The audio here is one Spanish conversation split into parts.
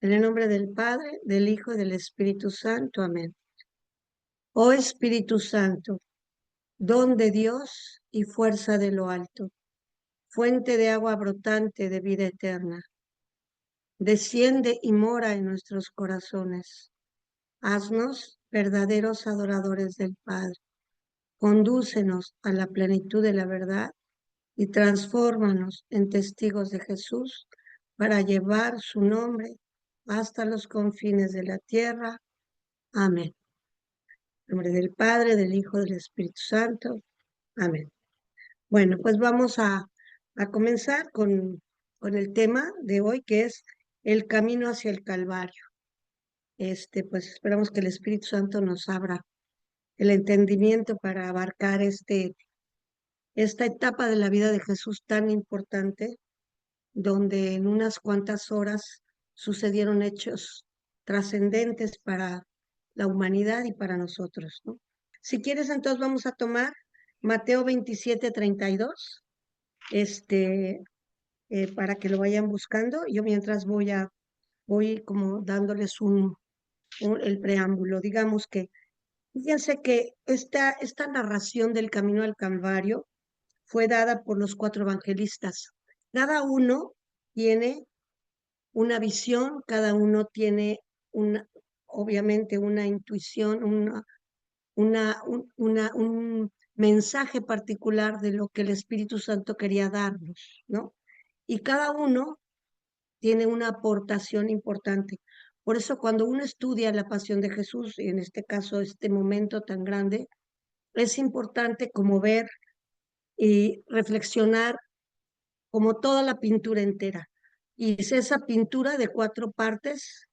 En el nombre del Padre, del Hijo y del Espíritu Santo. Amén. Oh Espíritu Santo, don de Dios y fuerza de lo alto, fuente de agua brotante de vida eterna, desciende y mora en nuestros corazones. Haznos verdaderos adoradores del Padre. Condúcenos a la plenitud de la verdad y transfórmanos en testigos de Jesús para llevar su nombre hasta los confines de la tierra. Amén. En nombre del Padre, del Hijo, del Espíritu Santo. Amén. Bueno, pues vamos a comenzar con el tema de hoy, que es el camino hacia el Calvario. Pues esperamos que el Espíritu Santo nos abra el entendimiento para abarcar esta etapa de la vida de Jesús tan importante, donde en unas cuantas horas sucedieron hechos trascendentes para la humanidad y para nosotros, ¿no? Si quieres, entonces vamos a tomar Mateo 27:32, para que lo vayan buscando. Yo mientras voy como dándoles el preámbulo. Digamos que, fíjense que esta narración del camino al Calvario fue dada por los 4 evangelistas. Cada uno tiene una visión, cada uno tiene obviamente una intuición, un mensaje particular de lo que el Espíritu Santo quería darnos, ¿no? Y cada uno tiene una aportación importante. Por eso cuando uno estudia la pasión de Jesús, y en este caso este momento tan grande, es importante como ver y reflexionar como toda la pintura entera. Y es esa pintura de 4 partes,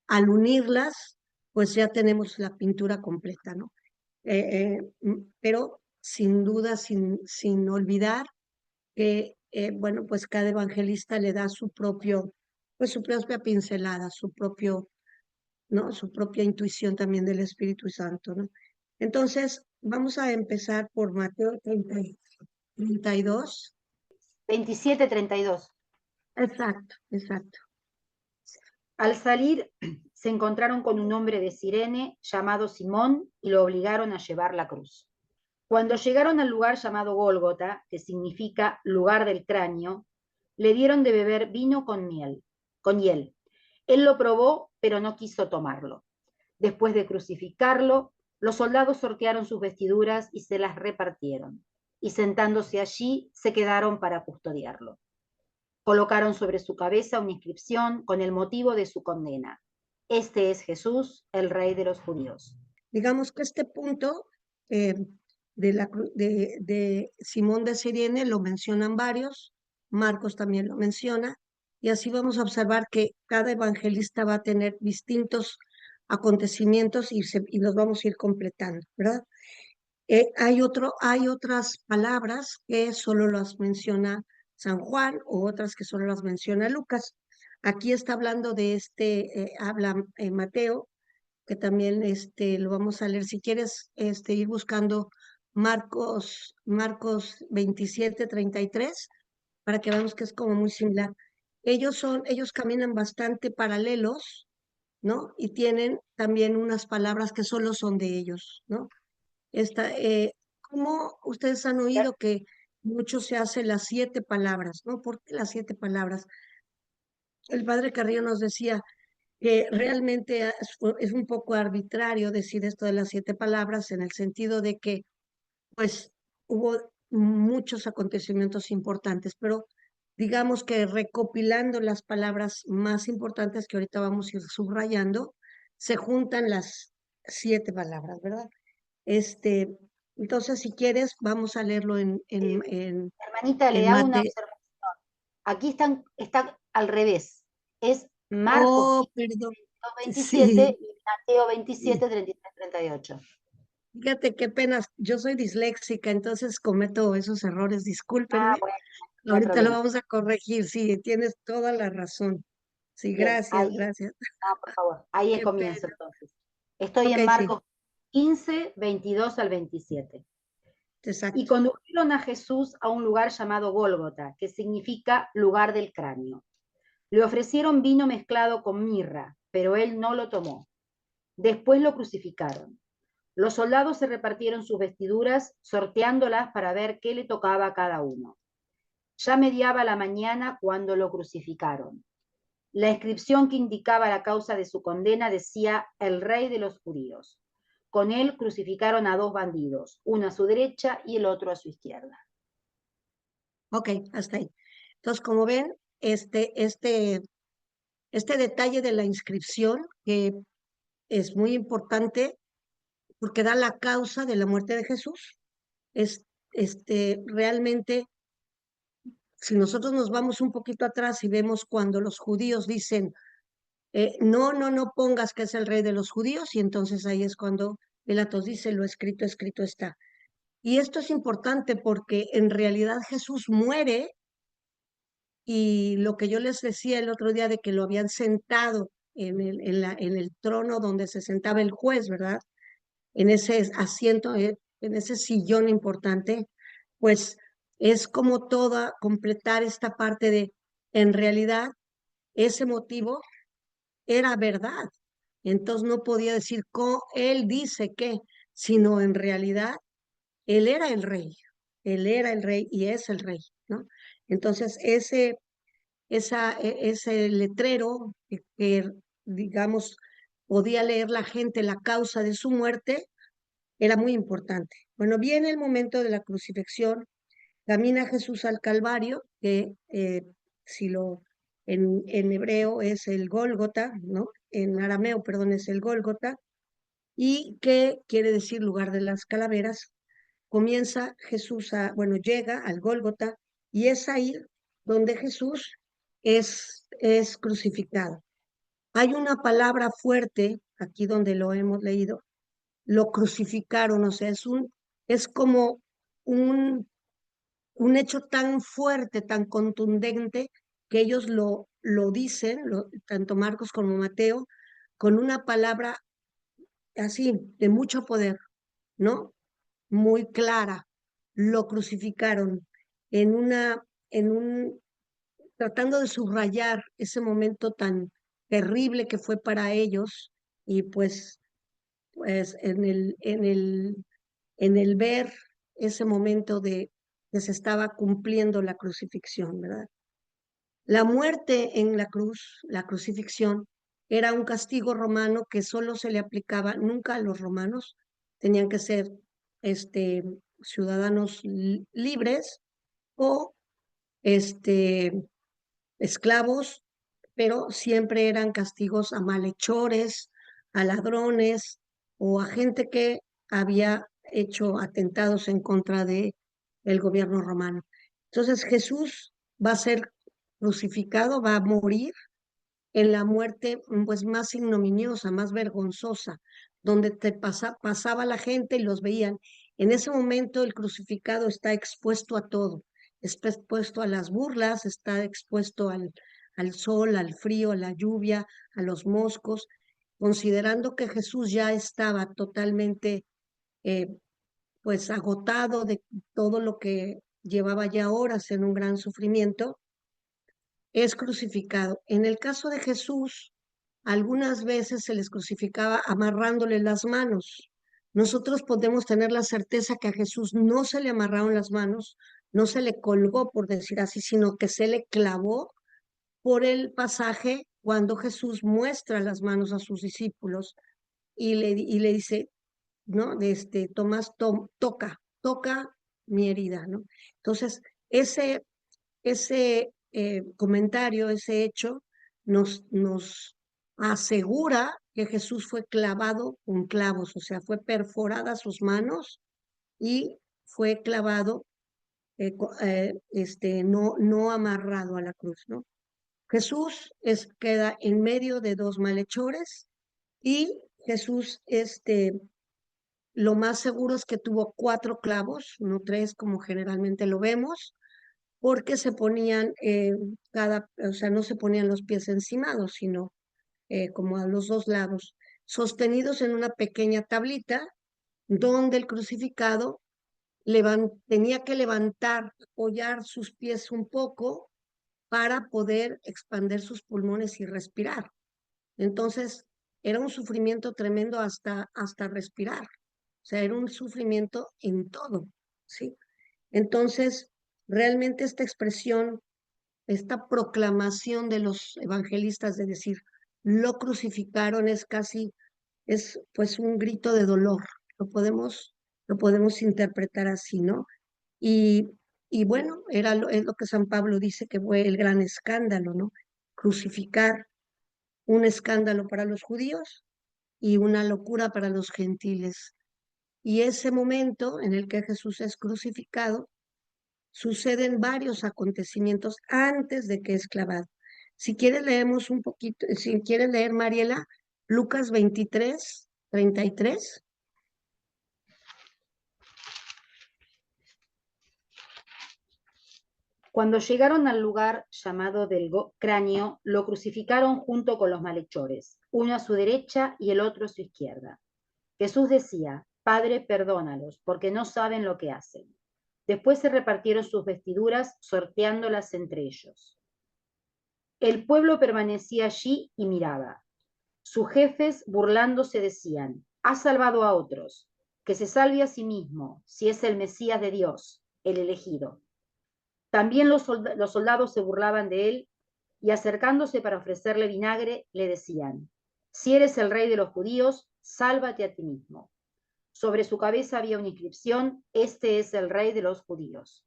al unirlas, pues ya tenemos la pintura completa, ¿no? Pero sin duda, sin olvidar que, bueno, pues cada evangelista le da pues su propia pincelada, ¿no? Su propia intuición también del Espíritu Santo, ¿no? Entonces, vamos a empezar por Mateo 32. 27:32. Exacto, exacto. Al salir, se encontraron con un hombre de Cirene llamado Simón y lo obligaron a llevar la cruz. Cuando llegaron al lugar llamado Gólgota, que significa lugar del cráneo, le dieron de beber vino con hiel. Él lo probó, pero no quiso tomarlo. Después de crucificarlo, los soldados sortearon sus vestiduras y se las repartieron, y sentándose allí, se quedaron para custodiarlo. Colocaron sobre su cabeza una inscripción con el motivo de su condena. Este es Jesús, el Rey de los judíos. Digamos que este punto de Simón de Cirene lo mencionan varios, Marcos también lo menciona, y así vamos a observar que cada evangelista va a tener distintos acontecimientos y los vamos a ir completando, ¿verdad? Hay otras palabras que solo las menciona San Juan o otras que solo las menciona Lucas. Aquí está hablando de habla Mateo, que también lo vamos a leer. Si quieres ir buscando Marcos 27:33, para que veamos que es como muy similar. Ellos caminan bastante paralelos, ¿no? Y tienen también unas palabras que solo son de ellos, ¿no? Como ustedes han oído que mucho se hace las 7 palabras, ¿no? ¿Por qué las 7 palabras? El padre Carrillo nos decía que realmente es un poco arbitrario decir esto de las 7 palabras, en el sentido de que, pues, hubo muchos acontecimientos importantes, pero digamos que recopilando las palabras más importantes que ahorita vamos a ir subrayando, se juntan las 7 palabras, ¿verdad? Entonces, si quieres, vamos a leerlo Hermanita, le en hago una Mateo. observación. Aquí está al revés. Es Marcos Oh, 15, perdón. 27 Sí, y Mateo sí. 27, 33, 38. Fíjate qué pena, yo soy disléxica, entonces cometo esos errores, Ah, discúlpenme. bueno, no hay Ahorita lo problema. vamos a corregir, sí, tienes toda la razón. Sí, Bien, gracias, ahí, gracias. no, por favor, ahí Qué comienzo pena. entonces. Estoy Ok, en sí, Marcos 15, 22 al 27. Y exacto. condujeron a Jesús a un lugar llamado Gólgota, que significa lugar del cráneo. Le ofrecieron vino mezclado con mirra, pero él no lo tomó. Después lo crucificaron. Los soldados se repartieron sus vestiduras, sorteándolas para ver qué le tocaba a cada uno. Ya mediaba la mañana cuando lo crucificaron. La inscripción que indicaba la causa de su condena decía el rey de los judíos. Con él crucificaron a dos bandidos, uno a su derecha y el otro a su izquierda. Ok, hasta ahí. Entonces, como ven, este detalle de la inscripción, que es muy importante porque da la causa de la muerte de Jesús, es realmente, si nosotros nos vamos un poquito atrás y vemos cuando los judíos dicen, no, no, no pongas que es el rey de los judíos, y entonces ahí es cuando Pilatos dice, lo escrito, escrito está. Y esto es importante porque en realidad Jesús muere, y lo que yo les decía el otro día de que lo habían sentado en el trono donde se sentaba el juez, ¿verdad? En ese asiento, en ese sillón importante, pues es como toda, completar esta parte de, en realidad, ese motivo era verdad. Entonces no podía decir, él dice que, sino en realidad, él era el rey. Él era el rey y es el rey, ¿no? Entonces, ese letrero digamos, podía leer la gente la causa de su muerte, era muy importante. Bueno, viene el momento de la crucifixión, camina Jesús al Calvario, que si lo en hebreo es el Gólgota, ¿no? En arameo, perdón, es el Gólgota, y que quiere decir lugar de las calaveras. Comienza Jesús bueno, llega al Gólgota, y es ahí donde Jesús es crucificado. Hay una palabra fuerte, aquí donde lo hemos leído, lo crucificaron, o sea, es como un hecho tan fuerte, tan contundente, que ellos lo dicen, tanto Marcos como Mateo, con una palabra así, de mucho poder, ¿no? Muy clara. Lo crucificaron en en tratando de subrayar ese momento tan terrible que fue para ellos, y pues en el ver ese momento de que se estaba cumpliendo la crucifixión, ¿verdad? La muerte en la cruz, la crucifixión, era un castigo romano que solo se le aplicaba nunca a los romanos, tenían que ser este, ciudadanos libres o este, esclavos, pero siempre eran castigos a malhechores, a ladrones o a gente que había hecho atentados en contra de el gobierno romano. Entonces Jesús va a ser crucificado, va a morir en la muerte pues más ignominiosa, más vergonzosa, donde pasaba la gente y los veían. En ese momento el crucificado está expuesto a todo, está expuesto a las burlas, está expuesto al sol, al frío, a la lluvia, a los moscos, considerando que Jesús ya estaba totalmente eh, pues agotado de todo lo que llevaba ya horas en un gran sufrimiento, es crucificado. En el caso de Jesús, algunas veces se les crucificaba amarrándole las manos. Nosotros podemos tener la certeza que a Jesús no se le amarraron las manos, no se le colgó, por decir así, sino que se le clavó, por el pasaje cuando Jesús muestra las manos a sus discípulos y le dice, ¿no? Tomás, toca mi herida, ¿no? Entonces, ese comentario, ese hecho, nos asegura que Jesús fue clavado con clavos, o sea, fue perforada sus manos y fue clavado, no amarrado a la cruz, ¿no? Jesús queda en medio de dos malhechores, y Jesús, lo más seguro es que tuvo 4 clavos, no 3 como generalmente lo vemos, porque se ponían o sea, no se ponían los pies encimados, sino como a los dos lados, sostenidos en una pequeña tablita, donde el crucificado tenía que levantar, apoyar sus pies un poco para poder expandir sus pulmones y respirar. Entonces, era un sufrimiento tremendo hasta respirar. O sea, era un sufrimiento en todo, ¿sí? Entonces, realmente esta expresión, esta proclamación de los evangelistas de decir, lo crucificaron es casi, es pues un grito de dolor. Lo lo podemos interpretar así, ¿no? Y, y bueno, es lo que San Pablo dice que fue el gran escándalo, ¿no? Crucificar, un escándalo para los judíos y una locura para los gentiles. Y ese momento en el que Jesús es crucificado, suceden varios acontecimientos antes de que es clavado. Si quieres leemos un poquito, si quieres leer, Mariela, Lucas 23:33. Cuando llegaron al lugar llamado del cráneo, lo crucificaron junto con los malhechores, uno a su derecha y el otro a su izquierda. Jesús decía, Padre, perdónalos, porque no saben lo que hacen. Después se repartieron sus vestiduras, sorteándolas entre ellos. El pueblo permanecía allí y miraba. Sus jefes, burlándose, decían, ha salvado a otros, que se salve a sí mismo, si es el Mesías de Dios, el elegido. También los soldados se burlaban de él y acercándose para ofrecerle vinagre, le decían, si eres el rey de los judíos, sálvate a ti mismo. Sobre su cabeza había una inscripción, este es el rey de los judíos.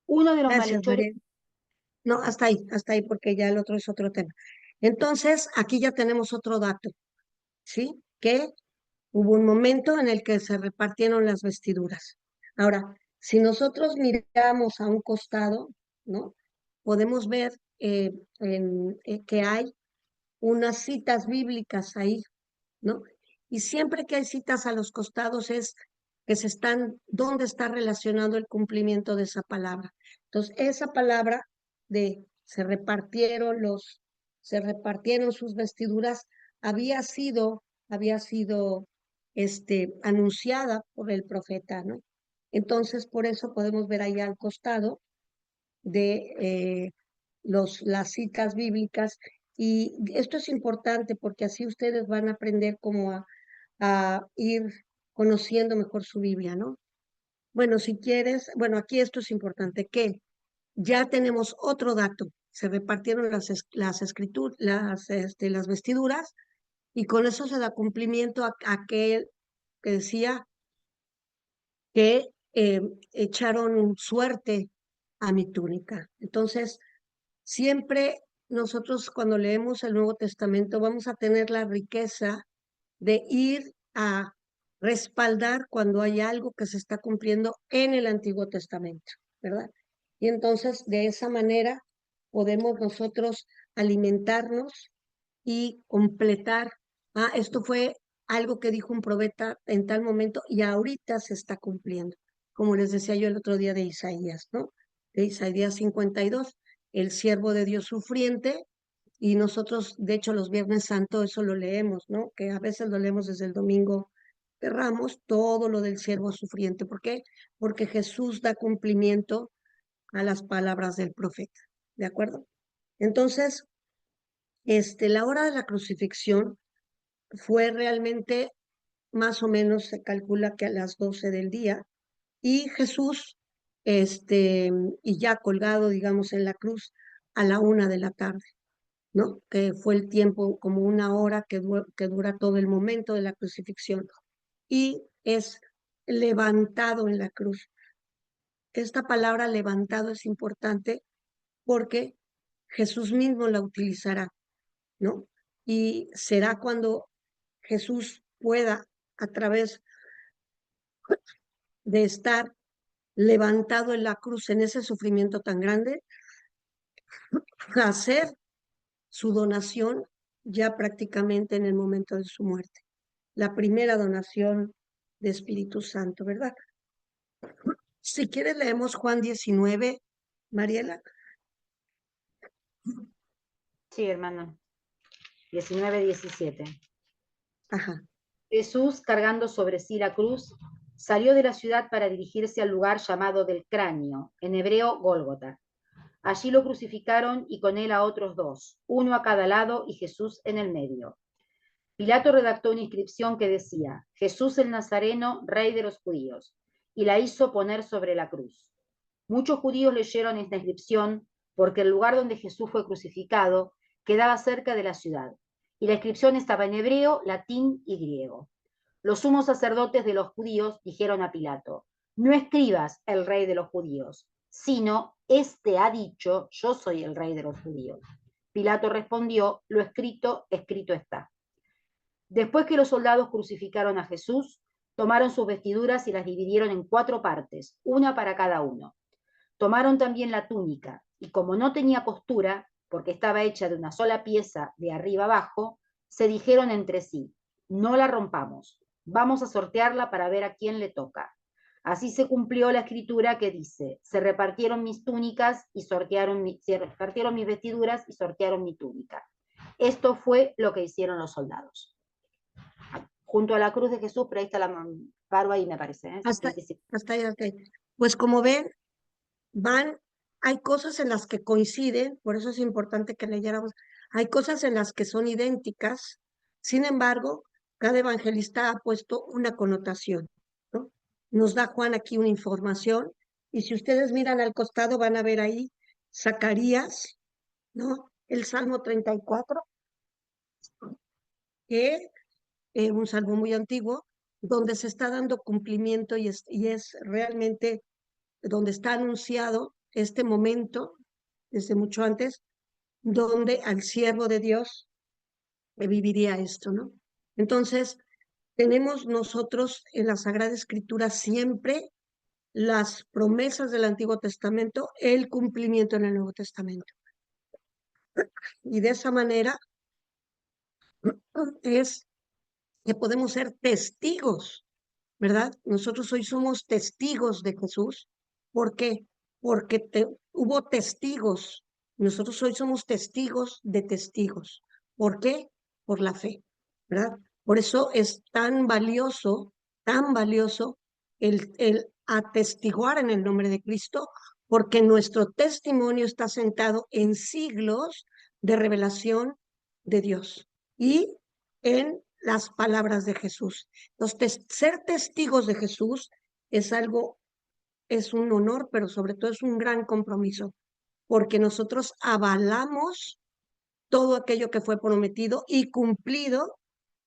Uno de los Gracias, malhechores, Mariela. No, hasta ahí, porque ya el otro es otro tema. Entonces, aquí ya tenemos otro dato, ¿sí? Que hubo un momento en el que se repartieron las vestiduras. Ahora, si nosotros miramos a un costado, ¿no? Podemos ver que hay unas citas bíblicas ahí, ¿no? Y siempre que hay citas a los costados es que ¿dónde está relacionado el cumplimiento de esa palabra? Entonces, esa palabra de se repartieron sus vestiduras, había sido, anunciada por el profeta, ¿no? Entonces, por eso podemos ver ahí al costado de las citas bíblicas. Y esto es importante porque así ustedes van a aprender cómo a ir conociendo mejor su Biblia, ¿no? Bueno, si quieres, bueno, aquí esto es importante, que ya tenemos otro dato. Se repartieron las escrituras, las vestiduras, y con eso se da cumplimiento a aquel que decía que echaron suerte a mi túnica. Entonces, siempre nosotros cuando leemos el Nuevo Testamento vamos a tener la riqueza de ir a respaldar cuando hay algo que se está cumpliendo en el Antiguo Testamento, ¿verdad? Y entonces de esa manera podemos nosotros alimentarnos y completar. Esto fue algo que dijo un profeta en tal momento y ahorita se está cumpliendo, como les decía yo el otro día de Isaías, ¿no? De Isaías 52, el siervo de Dios sufriente, y nosotros, de hecho, los Viernes Santo, eso lo leemos, ¿no? Que a veces lo leemos desde el domingo de Ramos, todo lo del siervo sufriente. ¿Por qué? Porque Jesús da cumplimiento a las palabras del profeta, ¿de acuerdo? Entonces, la hora de la crucifixión fue realmente más o menos, se calcula que a las 12 del día, y Jesús, y ya colgado, digamos, en la cruz a la 1 de la tarde, ¿no? Que fue el tiempo, como una hora que dura todo el momento de la crucifixión, y es levantado en la cruz. Esta palabra levantado es importante porque Jesús mismo la utilizará, ¿no? Y será cuando Jesús pueda, a través de estar levantado en la cruz en ese sufrimiento tan grande, hacer su donación ya prácticamente en el momento de su muerte. La primera donación de Espíritu Santo, ¿verdad? Si quieres leemos Juan 19, Mariela. sí, hermano, 19-17. Ajá. Jesús, cargando sobre sí la cruz, salió de la ciudad para dirigirse al lugar llamado del cráneo, en hebreo Gólgota. Allí lo crucificaron y con él a otros dos, uno a cada lado y Jesús en el medio. Pilato redactó una inscripción que decía: Jesús el Nazareno, rey de los judíos, y la hizo poner sobre la cruz. Muchos judíos leyeron esta inscripción porque el lugar donde Jesús fue crucificado quedaba cerca de la ciudad, y la inscripción estaba en hebreo, latín y griego. Los sumos sacerdotes de los judíos dijeron a Pilato: no escribas el rey de los judíos, sino este ha dicho: yo soy el rey de los judíos. Pilato respondió: lo escrito, escrito está. Después que los soldados crucificaron a Jesús, tomaron sus vestiduras y las dividieron en 4 partes, una para cada uno. Tomaron también la túnica, y como no tenía costura, porque estaba hecha de una sola pieza de arriba abajo, se dijeron entre sí: no la rompamos, vamos a sortearla para ver a quién le toca. Así se cumplió la escritura que dice: se repartieron mis túnicas y se repartieron mis vestiduras y sortearon mi túnica. Esto fue lo que hicieron los soldados. Junto a la cruz de Jesús, pero ahí está la barba y me parece, ¿eh? Hasta, hasta ahí, hasta ahí. Pues como ven, hay cosas en las que coinciden, por eso es importante que leyéramos, hay cosas en las que son idénticas, sin embargo, cada evangelista ha puesto una connotación, ¿no? Nos da Juan aquí una información, y si ustedes miran al costado van a ver ahí Zacarías, ¿no? El Salmo 34, que es un salmo muy antiguo, donde se está dando cumplimiento y es realmente donde está anunciado este momento, desde mucho antes, donde al siervo de Dios viviría esto, ¿no? Entonces, tenemos nosotros en la Sagrada Escritura siempre las promesas del Antiguo Testamento, el cumplimiento en el Nuevo Testamento. Y de esa manera es que podemos ser testigos, ¿verdad? Nosotros hoy somos testigos de Jesús. ¿Por qué? Porque hubo testigos. Nosotros hoy somos testigos de testigos. ¿Por qué? Por la fe, ¿verdad? Por eso es tan valioso el atestiguar en el nombre de Cristo, porque nuestro testimonio está sentado en siglos de revelación de Dios y en las palabras de Jesús. Entonces, ser testigos de Jesús es es un honor, pero sobre todo es un gran compromiso, porque nosotros avalamos todo aquello que fue prometido y cumplido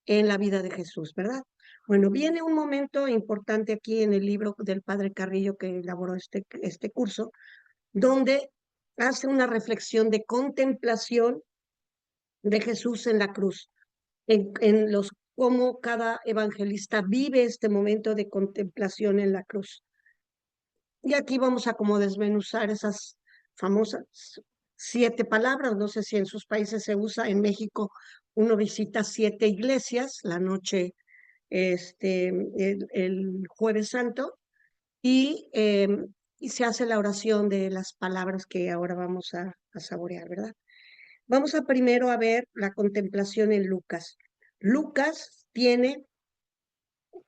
en la vida de Jesús, ¿verdad? Bueno, viene un momento importante aquí en el libro del Padre Carrillo que elaboró este curso, donde hace una reflexión de contemplación de Jesús en la cruz, en cómo cada evangelista vive este momento de contemplación en la cruz. Y aquí vamos a como desmenuzar esas famosas 7 palabras. No sé si en sus países se usa. En México uno visita 7 iglesias la noche, el Jueves Santo, y, y se hace la oración de las palabras que ahora vamos a saborear, ¿verdad? Vamos a primero a ver la contemplación en Lucas. Lucas tiene,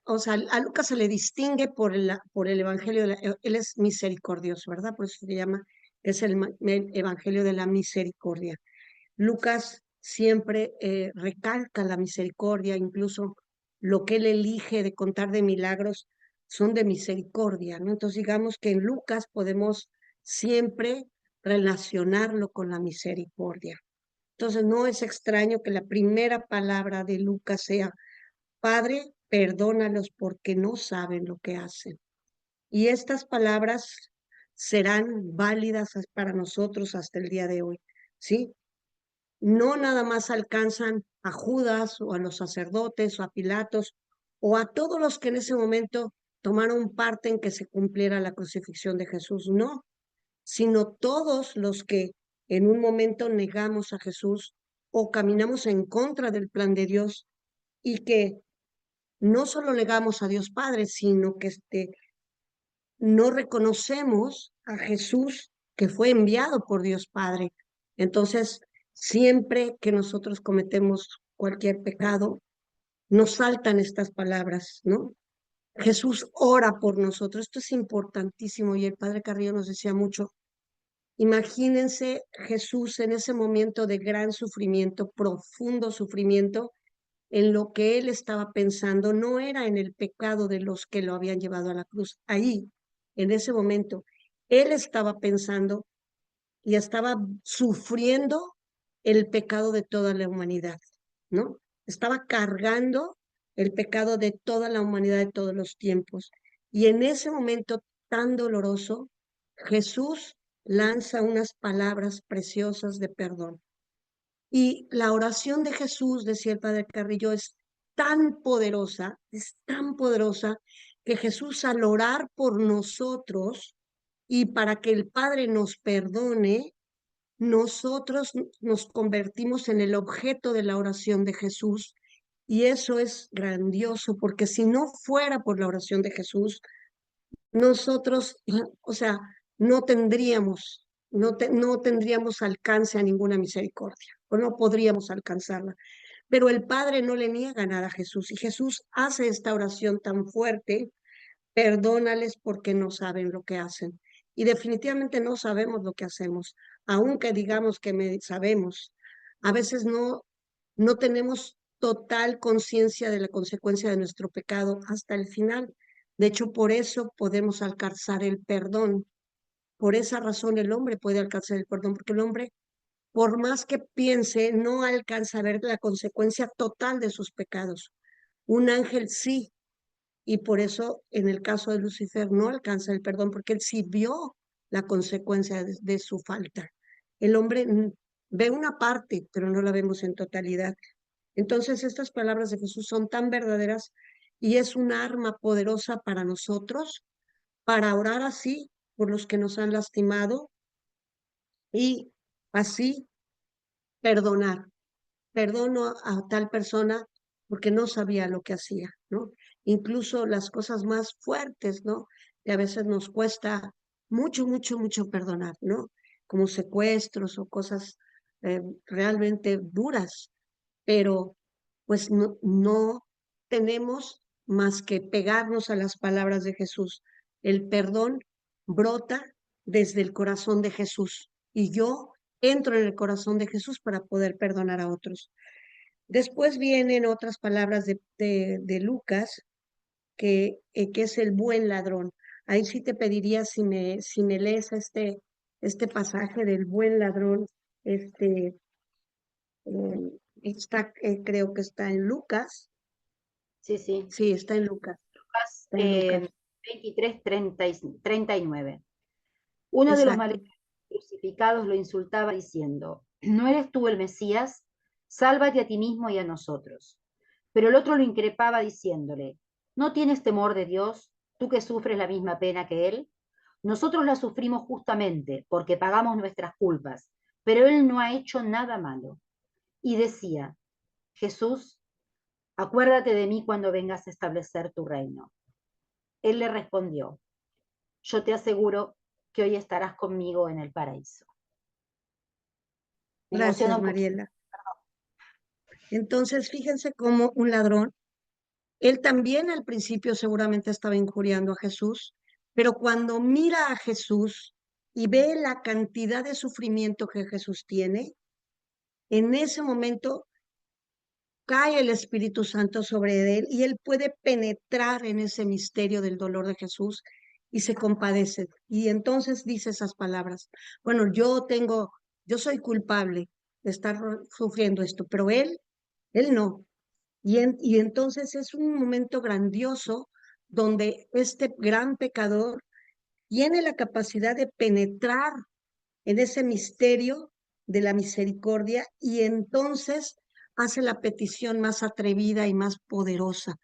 o sea, a Lucas se le distingue por el Evangelio, él es misericordioso, ¿verdad? Por eso se llama, es el Evangelio de la misericordia. Lucas siempre recalca la misericordia, incluso lo que él elige de contar de milagros son de misericordia, ¿no? Entonces digamos que en Lucas podemos siempre relacionarlo con la misericordia. Entonces no es extraño que la primera palabra de Lucas sea: Padre, perdónalos porque no saben lo que hacen. Y estas palabras serán válidas para nosotros hasta el día de hoy, ¿sí? No nada más alcanzan a Judas o a los sacerdotes o a Pilatos o a todos los que en ese momento tomaron parte en que se cumpliera la crucifixión de Jesús, no, sino todos los que en un momento negamos a Jesús o caminamos en contra del plan de Dios y que no solo negamos a Dios Padre, sino que no reconocemos a Jesús que fue enviado por Dios Padre. Entonces, siempre que nosotros cometemos cualquier pecado, nos saltan estas palabras, ¿no? Jesús ora por nosotros. Esto es importantísimo y el Padre Carrillo nos decía mucho, Imagínense Jesús en ese momento de gran sufrimiento, profundo sufrimiento, en lo que él estaba pensando no era en el pecado de los que lo habían llevado a la cruz. Ahí, en ese momento, él estaba pensando y estaba sufriendo el pecado de toda la humanidad, ¿no? Estaba cargando el pecado de toda la humanidad de todos los tiempos. Y en ese momento tan doloroso, Jesús lanza unas palabras preciosas de perdón. Y la oración de Jesús, decía el padre Carrillo, es tan poderosa, que Jesús al orar por nosotros y para que el Padre nos perdone, nosotros nos convertimos en el objeto de la oración de Jesús. Y eso es grandioso, porque si no fuera por la oración de Jesús, nosotros, o sea, no tendríamos alcance a ninguna misericordia, o no podríamos alcanzarla. Pero el Padre no le niega nada a Jesús, y Jesús hace esta oración tan fuerte: perdónales porque no saben lo que hacen. Y definitivamente no sabemos lo que hacemos, aunque digamos que sabemos. A veces no tenemos total conciencia de la consecuencia de nuestro pecado hasta el final. De hecho, por eso podemos alcanzar el perdón. Por esa razón el hombre puede alcanzar el perdón, porque el hombre, por más que piense, no alcanza a ver la consecuencia total de sus pecados. Un ángel sí, y por eso en el caso de Lucifer no alcanza el perdón, porque él sí vio la consecuencia de su falta. El hombre ve una parte, pero no la vemos en totalidad. Entonces estas palabras de Jesús son tan verdaderas y es un arma poderosa para nosotros, para orar así por los que nos han lastimado y así perdonar. Perdono a tal persona porque no sabía lo que hacía, ¿no? Incluso las cosas más fuertes, ¿no? Que a veces nos cuesta mucho perdonar, ¿no? Como secuestros o cosas realmente duras, pero pues no tenemos más que pegarnos a las palabras de Jesús. El perdón brota desde el corazón de Jesús y yo entro en el corazón de Jesús para poder perdonar a otros. Después vienen otras palabras de Lucas, que es el buen ladrón. Ahí sí te pediría si me lees este pasaje del buen ladrón. Este, creo que está en Lucas. Sí, sí. Sí, está en Lucas. Lucas Está en Lucas. 23, 39. Uno de los Exacto. malhechores crucificados lo insultaba diciendo: ¿No eres tú el Mesías? Sálvate a ti mismo y a nosotros. Pero el otro lo increpaba diciéndole: ¿No tienes temor de Dios, tú que sufres la misma pena que Él? Nosotros la sufrimos justamente porque pagamos nuestras culpas, pero Él no ha hecho nada malo. Y decía: Jesús, acuérdate de mí cuando vengas a establecer tu reino. Él le respondió: Yo te aseguro que hoy estarás conmigo en el paraíso. Me emociona Gracias, un poquito. Mariela. Entonces, fíjense cómo un ladrón, él también al principio seguramente estaba injuriando a Jesús, pero cuando mira a Jesús y ve la cantidad de sufrimiento que Jesús tiene, en ese momento cae el Espíritu Santo sobre él y él puede penetrar en ese misterio del dolor de Jesús y se compadece. Y entonces dice esas palabras: bueno, yo soy culpable de estar sufriendo esto, pero él no. Y entonces es un momento grandioso donde este gran pecador tiene la capacidad de penetrar en ese misterio de la misericordia y entonces hace la petición más atrevida y más poderosa: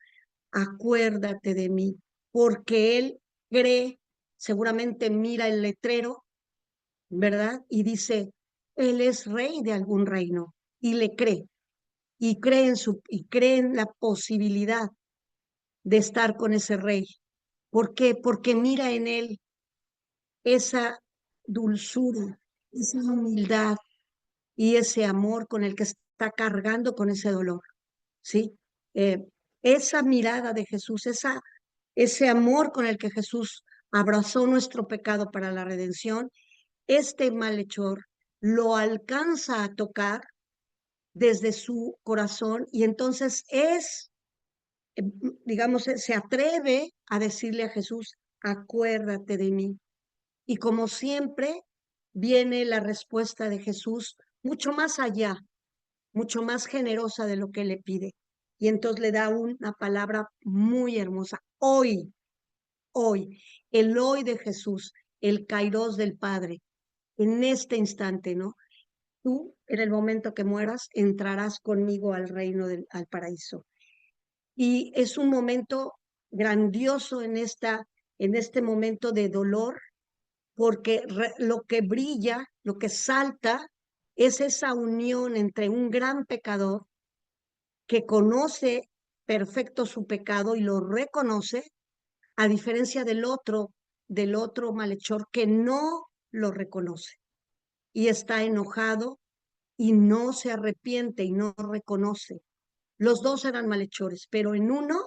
acuérdate de mí, porque él cree, seguramente mira el letrero, ¿verdad? Y dice, él es rey de algún reino y le cree y cree en la posibilidad de estar con ese rey. ¿Por qué? Porque mira en él esa dulzura, esa humildad y ese amor con el que está cargando con ese dolor, ¿sí? Eh, esa mirada de Jesús, ese amor con el que Jesús abrazó nuestro pecado para la redención, este malhechor lo alcanza a tocar desde su corazón y entonces digamos, se atreve a decirle a Jesús, acuérdate de mí. Y como siempre, viene la respuesta de Jesús mucho más allá, mucho más generosa de lo que le pide. Y entonces le da una palabra muy hermosa. Hoy, el hoy de Jesús, el kairos del Padre, en este instante, ¿no? Tú, en el momento que mueras, entrarás conmigo al reino al paraíso. Y es un momento grandioso en este momento de dolor, porque lo que brilla, lo que salta, es esa unión entre un gran pecador que conoce perfecto su pecado y lo reconoce, a diferencia del otro malhechor que no lo reconoce y está enojado y no se arrepiente y no reconoce. Los dos eran malhechores, pero en uno,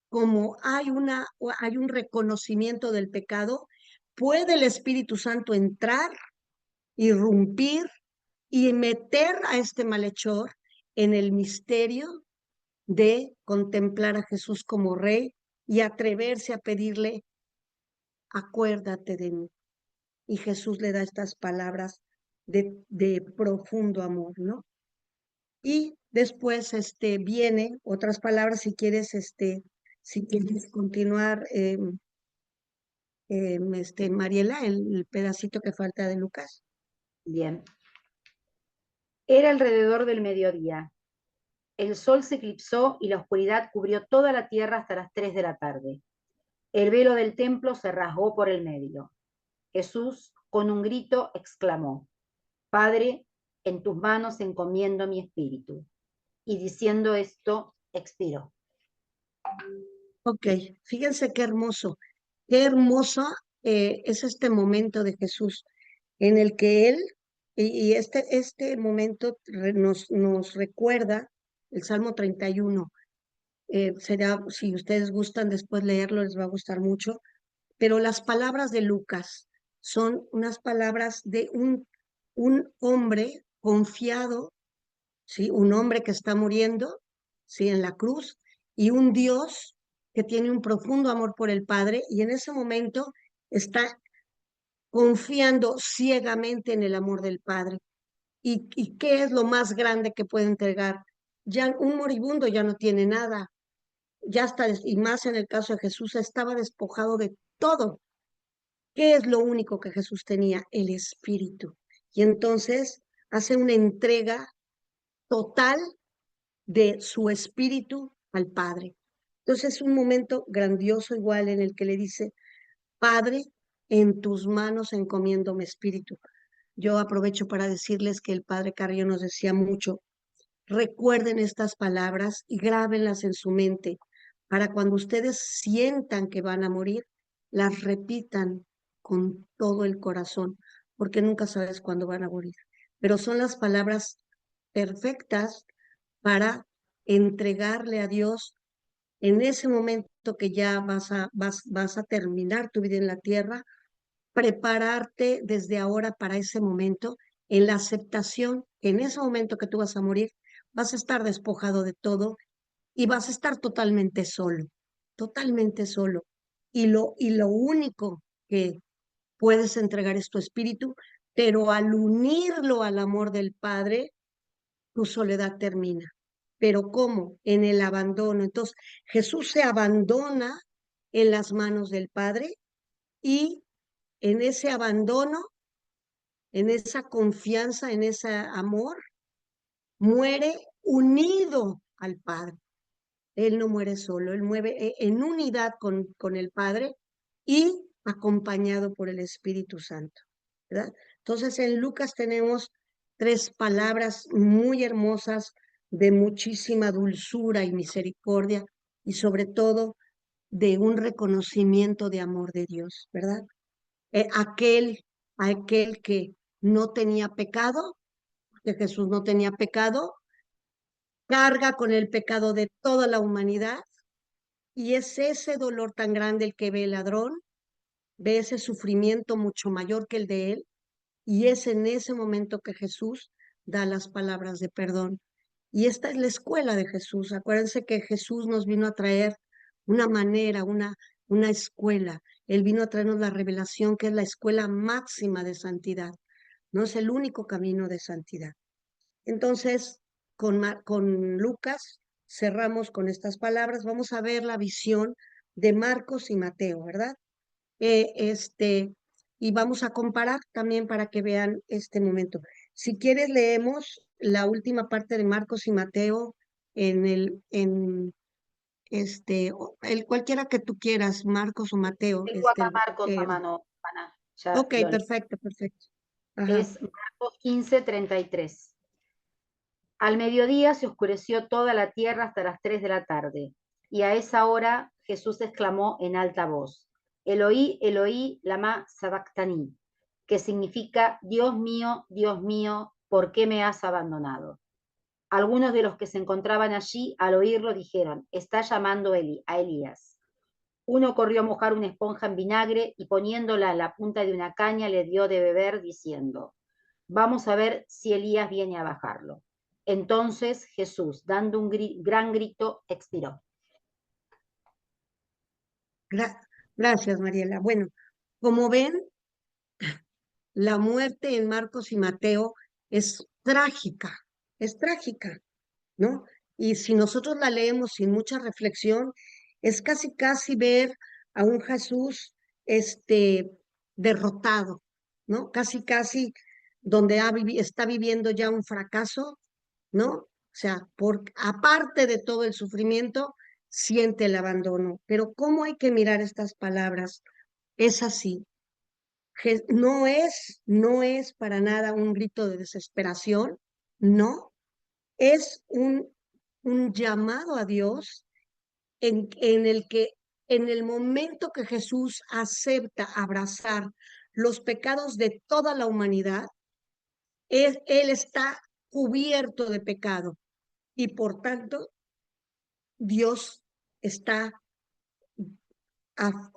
como hay un reconocimiento del pecado, puede el Espíritu Santo entrar, irrumpir y meter a este malhechor en el misterio de contemplar a Jesús como rey y atreverse a pedirle, acuérdate de mí. Y Jesús le da estas palabras de profundo amor, ¿no? Y después viene otras palabras, si quieres continuar, Mariela, el pedacito que falta de Lucas. Bien. Era alrededor del mediodía. El sol se eclipsó y la oscuridad cubrió toda la tierra hasta las 3 de la tarde. El velo del templo se rasgó por el medio. Jesús, con un grito, exclamó, Padre, en tus manos encomiendo mi espíritu. Y diciendo esto, expiró. Ok, fíjense qué hermoso es este momento de Jesús en el que Él, y este momento nos recuerda el Salmo 31. Será, si ustedes gustan después leerlo, les va a gustar mucho, pero las palabras de Lucas son unas palabras de un hombre confiado, ¿sí? Un hombre que está muriendo, ¿sí? En la cruz, y un Dios que tiene un profundo amor por el Padre, y en ese momento está confiando ciegamente en el amor del Padre. ¿Y qué es lo más grande que puede entregar? Ya un moribundo ya no tiene nada, ya está, y más en el caso de Jesús, estaba despojado de todo. ¿Qué es lo único que Jesús tenía? El Espíritu. Y entonces hace una entrega total de su espíritu al Padre. Entonces es un momento grandioso igual en el que le dice, Padre, en tus manos encomiendo mi espíritu. Yo aprovecho para decirles que el Padre Carrillo nos decía mucho, recuerden estas palabras y grábenlas en su mente para cuando ustedes sientan que van a morir, las repitan con todo el corazón, porque nunca sabes cuándo van a morir. Pero son las palabras perfectas para entregarle a Dios en ese momento que ya vas a terminar tu vida en la tierra, prepararte desde ahora para ese momento en la aceptación que en ese momento que tú vas a morir, vas a estar despojado de todo y vas a estar totalmente solo. Y lo único que puedes entregar es tu espíritu, pero al unirlo al amor del Padre, tu soledad termina. Pero ¿cómo? En el abandono. Entonces, Jesús se abandona en las manos del Padre y en ese abandono, en esa confianza, en ese amor, muere unido al Padre. Él no muere solo, él muere en unidad con el Padre y acompañado por el Espíritu Santo, ¿verdad? Entonces en Lucas tenemos tres palabras muy hermosas de muchísima dulzura y misericordia y sobre todo de un reconocimiento de amor de Dios, ¿verdad? Aquel que no tenía pecado, que Jesús no tenía pecado, carga con el pecado de toda la humanidad y es ese dolor tan grande el que ve el ladrón, ve ese sufrimiento mucho mayor que el de él, Y es en ese momento que Jesús da las palabras de perdón. Y esta es la escuela de Jesús. Acuérdense que Jesús nos vino a traer una manera, una escuela. Él vino a traernos la revelación, que es la escuela máxima de santidad. No es el único camino de santidad. Entonces, con Lucas cerramos con estas palabras. Vamos a ver la visión de Marcos y Mateo, ¿verdad? Y vamos a comparar también para que vean este momento. Si quieres, leemos la última parte de Marcos y Mateo cualquiera que tú quieras, Marcos o Mateo. Tengo acá Marcos a mano, Ana, ya Ok, lo leo. perfecto, perfecto. Ajá. Es Marcos 15:33. Al mediodía se oscureció toda la tierra hasta las 3 de la tarde, y a esa hora Jesús exclamó en alta voz, Eloí, Eloí, lama sabactani, que significa, Dios mío, ¿por qué me has abandonado? Algunos de los que se encontraban allí, al oírlo, dijeron, está llamando a Elías. Uno corrió a mojar una esponja en vinagre y poniéndola en la punta de una caña le dio de beber, diciendo, vamos a ver si Elías viene a bajarlo. Entonces Jesús, dando un gran grito, expiró. Gra- Gracias, Mariela. Bueno, como ven, la muerte en Marcos y Mateo es trágica, ¿no? Y si nosotros la leemos sin mucha reflexión, es casi, casi ver a un Jesús, este, derrotado, ¿no? Casi, casi donde está viviendo ya un fracaso, ¿no? O sea, aparte de todo el sufrimiento, siente el abandono. Pero ¿cómo hay que mirar estas palabras? Es así. No es para nada un grito de desesperación, no, es un llamado a Dios en el que en el momento que Jesús acepta abrazar los pecados de toda la humanidad, él está cubierto de pecado y por tanto Dios está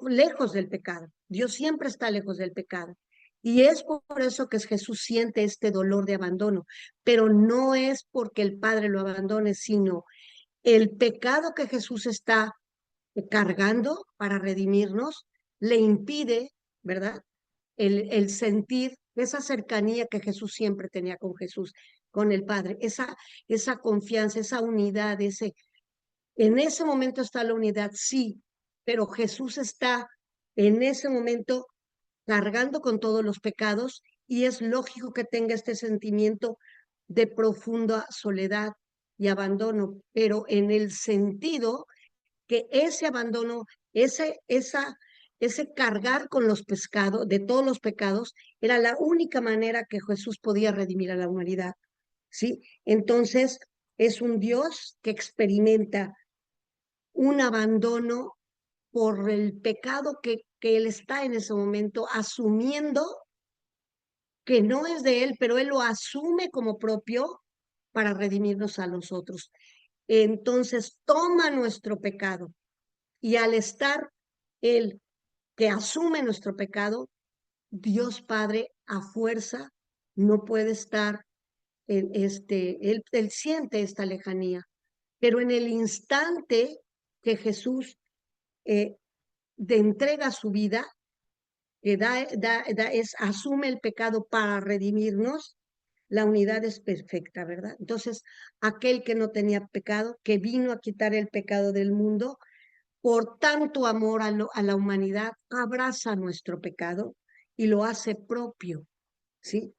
lejos del pecado. Dios siempre está lejos del pecado. Y es por eso que Jesús siente este dolor de abandono, pero no es porque el Padre lo abandone, sino el pecado que Jesús está cargando para redimirnos le impide, ¿verdad? El sentir esa cercanía que Jesús siempre tenía con Jesús, con el Padre, esa confianza, esa unidad, en ese momento está la unidad, sí, pero Jesús está en ese momento cargando con todos los pecados y es lógico que tenga este sentimiento de profunda soledad y abandono, pero en el sentido que ese abandono, ese cargar con los pescados, de todos los pecados, era la única manera que Jesús podía redimir a la humanidad, ¿sí? Entonces, es un Dios que experimenta un abandono por el pecado que él está en ese momento asumiendo que no es de él, pero él lo asume como propio para redimirnos a nosotros. Entonces toma nuestro pecado y al estar él que asume nuestro pecado, Dios Padre a fuerza no puede estar él siente esta lejanía, pero en el instante que Jesús eh, de entrega su vida, que asume el pecado para redimirnos, la unidad es perfecta, ¿verdad? Entonces, aquel que no tenía pecado, que vino a quitar el pecado del mundo, por tanto amor a la humanidad, abraza nuestro pecado y lo hace propio, ¿sí?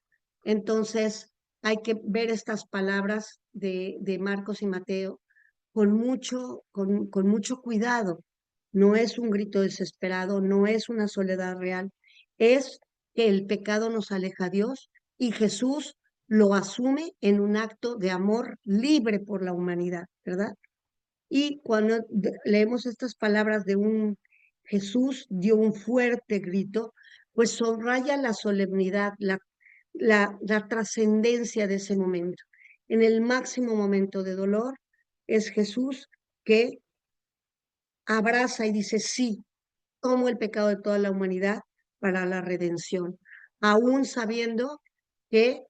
Entonces, hay que ver estas palabras de Marcos y Mateo con mucho cuidado. No es un grito desesperado, no es una soledad real, es que el pecado nos aleja a Dios y Jesús lo asume en un acto de amor libre por la humanidad, ¿verdad? Y cuando leemos estas palabras de un Jesús dio un fuerte grito, pues subraya la solemnidad, la trascendencia de ese momento. En el máximo momento de dolor es Jesús que abraza y dice, sí, tomo el pecado de toda la humanidad para la redención. aún sabiendo que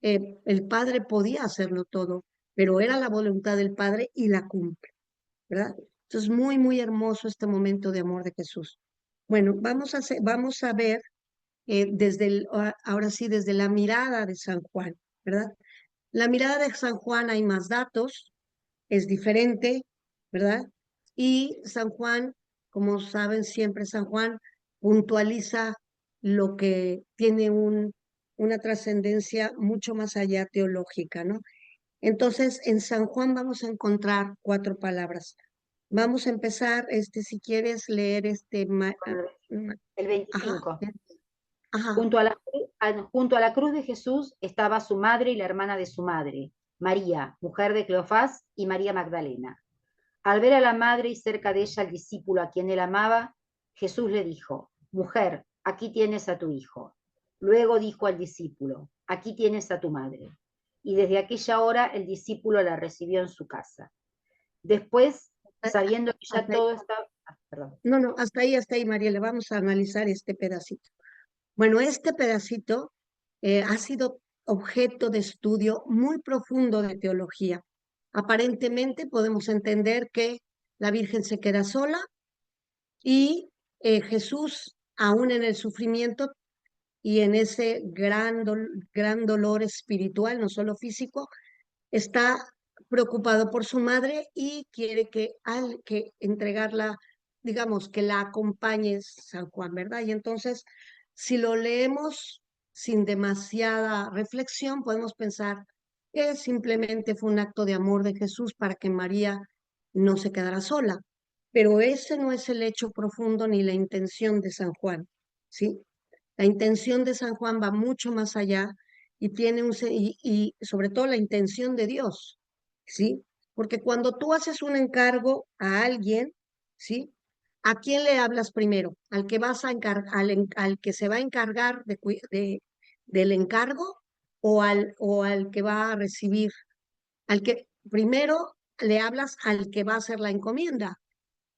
el Padre podía hacerlo todo, pero era la voluntad del Padre y la cumple, ¿verdad? Entonces, muy, muy hermoso este momento de amor de Jesús. Bueno, vamos a ver ahora sí, desde la mirada de San Juan, ¿verdad? La mirada de San Juan hay más datos, es diferente, ¿verdad? Y San Juan, como saben siempre, San Juan puntualiza lo que tiene una trascendencia mucho más allá teológica, ¿no? Entonces, en San Juan vamos a encontrar 4 palabras. Vamos a empezar, si quieres leer Bueno, ma- el ajá, 25. ajá, Junto a la cruz de Jesús estaba su madre y la hermana de su madre, María, mujer de Cleofás, y María Magdalena. Al ver a la madre y cerca de ella al discípulo a quien él amaba, Jesús le dijo: Mujer, aquí tienes a tu hijo. Luego dijo al discípulo: Aquí tienes a tu madre. Y desde aquella hora el discípulo la recibió en su casa. Después, eh, sabiendo que ya hasta ahí. todo estaba... perdón. No, no, hasta ahí, Mariela, vamos a analizar este pedacito. Bueno, este pedacito ha sido objeto de estudio muy profundo de teología. Aparentemente podemos entender que la Virgen se queda sola y Jesús, aún en el sufrimiento y en ese gran dolor espiritual, no solo físico, está preocupado por su madre y quiere que entregarla, digamos, que la acompañe San Juan, ¿verdad? Y entonces, si lo leemos sin demasiada reflexión, podemos pensar que simplemente fue un acto de amor de Jesús para que María no se quedara sola. Pero ese no es el hecho profundo ni la intención de San Juan, ¿sí? La intención de San Juan va mucho más allá y tiene y sobre todo la intención de Dios, ¿sí? Porque cuando tú haces un encargo a alguien, ¿sí? ¿A quién le hablas primero? ¿Al que vas a al que se va a encargar del encargo o al que va a recibir? Al que primero le hablas al que va a hacer la encomienda,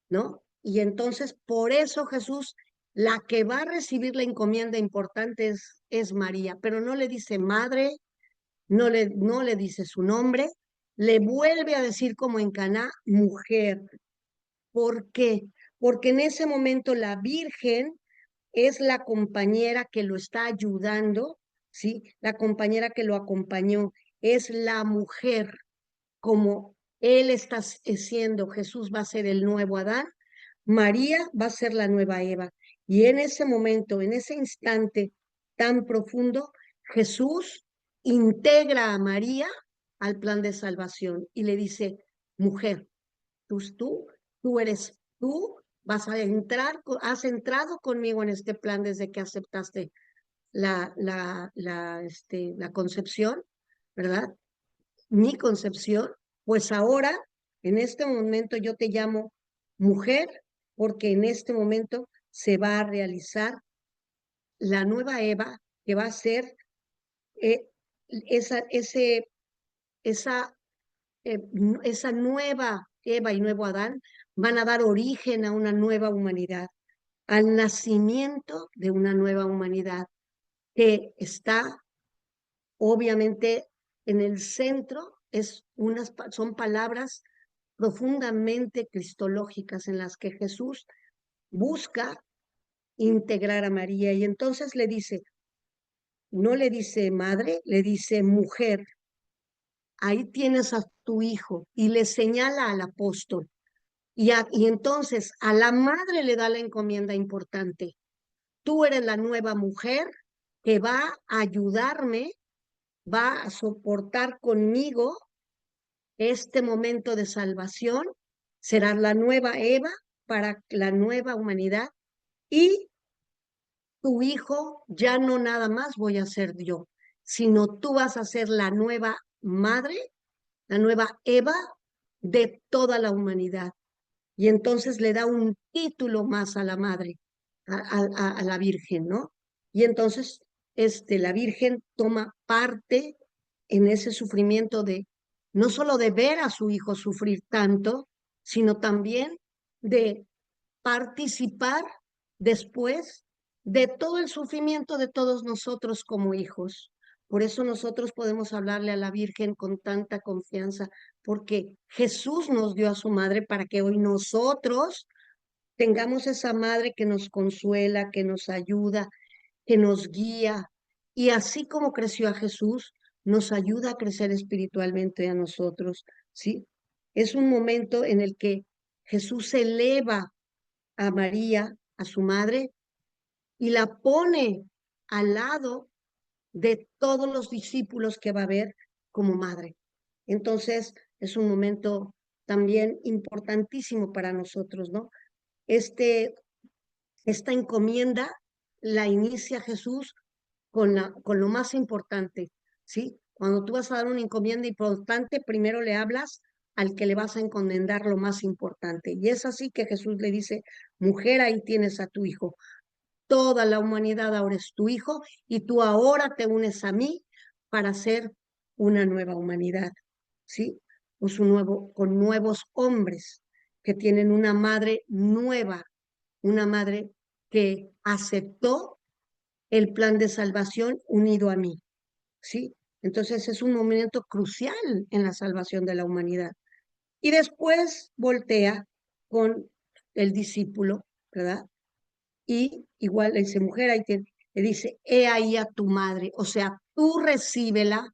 ¿no? Y entonces, por eso Jesús, la que va a recibir la encomienda importante es María, pero no le dice madre, no le dice su nombre, le vuelve a decir como en Caná, mujer. ¿Por qué? Porque en ese momento la Virgen es la compañera que lo está ayudando, ¿sí? La compañera que lo acompañó, es la mujer, como él está siendo, Jesús va a ser el nuevo Adán, María va a ser la nueva Eva. Y en ese momento, en ese instante tan profundo, Jesús integra a María al plan de salvación y le dice, mujer, tú, tú, tú vas a entrar, has entrado conmigo en este plan desde que aceptaste la concepción, ¿verdad? Mi concepción, pues ahora, en este momento yo te llamo mujer, porque en este momento se va a realizar la nueva Eva, que va a ser eh, esa, ese, esa nueva Eva y nuevo Adán, van a dar origen a una nueva humanidad, al nacimiento de una nueva humanidad que está obviamente en el centro, son palabras profundamente cristológicas en las que Jesús busca integrar a María y entonces le dice, no le dice madre, le dice mujer, ahí tienes a tu hijo y le señala al apóstol y entonces a la madre le da la encomienda importante, tú eres la nueva mujer que va a ayudarme, va a soportar conmigo este momento de salvación, serás la nueva Eva para la nueva humanidad y tu hijo ya no nada más voy a ser yo, sino tú vas a ser la nueva madre, la nueva Eva de toda la humanidad. Y entonces le da un título más a la madre, a la Virgen, ¿no? Y entonces la Virgen toma parte en ese sufrimiento de no solo de ver a su hijo sufrir tanto, sino también de participar después de todo el sufrimiento de todos nosotros como hijos. Por eso nosotros podemos hablarle a la Virgen con tanta confianza, porque Jesús nos dio a su madre para que hoy nosotros tengamos esa madre que nos consuela, que nos ayuda, que nos guía. Y así como creció a Jesús, nos ayuda a crecer espiritualmente a nosotros, ¿sí? Es un momento en el que Jesús eleva a María, a su madre, y la pone al lado de todos los discípulos que va a haber como madre. Entonces, es un momento también importantísimo para nosotros, ¿no? Este, esta encomienda la inicia Jesús con lo más importante, ¿sí? Cuando tú vas a dar una encomienda importante, primero le hablas al que le vas a encomendar lo más importante. Y es así que Jesús le dice, mujer, ahí tienes a tu hijo. Toda la humanidad ahora es tu hijo y tú ahora te unes a mí para hacer una nueva humanidad, ¿sí? Pues con nuevos hombres que tienen una madre nueva, una madre que aceptó el plan de salvación unido a mí, ¿sí? Entonces es un momento crucial en la salvación de la humanidad. Y después voltea con el discípulo, ¿verdad? Y igual le dice, mujer, le dice, he ahí a tu madre, o sea, tú recíbela,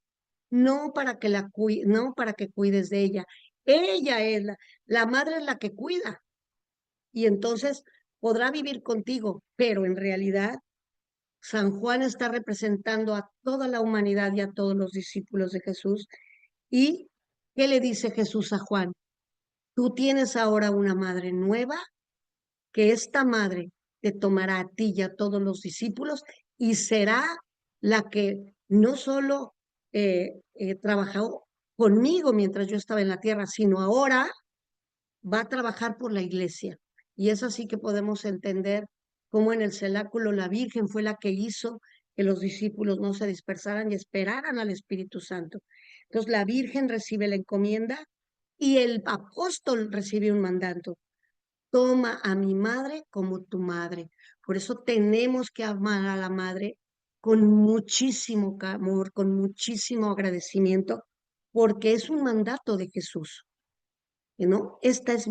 no para que no para que cuides de ella. Ella es la madre es la que cuida, y entonces podrá vivir contigo, pero en realidad San Juan está representando a toda la humanidad y a todos los discípulos de Jesús. ¿Y qué le dice Jesús a Juan? Tú tienes ahora una madre nueva, que esta madre te tomará a ti y a todos los discípulos y será la que no solo trabajó conmigo mientras yo estaba en la tierra, sino ahora va a trabajar por la iglesia. Y es así que podemos entender cómo en el cenáculo la Virgen fue la que hizo que los discípulos no se dispersaran y esperaran al Espíritu Santo. Entonces la Virgen recibe la encomienda y el apóstol recibe un mandato. Toma a mi madre como tu madre. Por eso tenemos que amar a la madre con muchísimo amor, con muchísimo agradecimiento, porque es un mandato de Jesús. ¿No? Esta es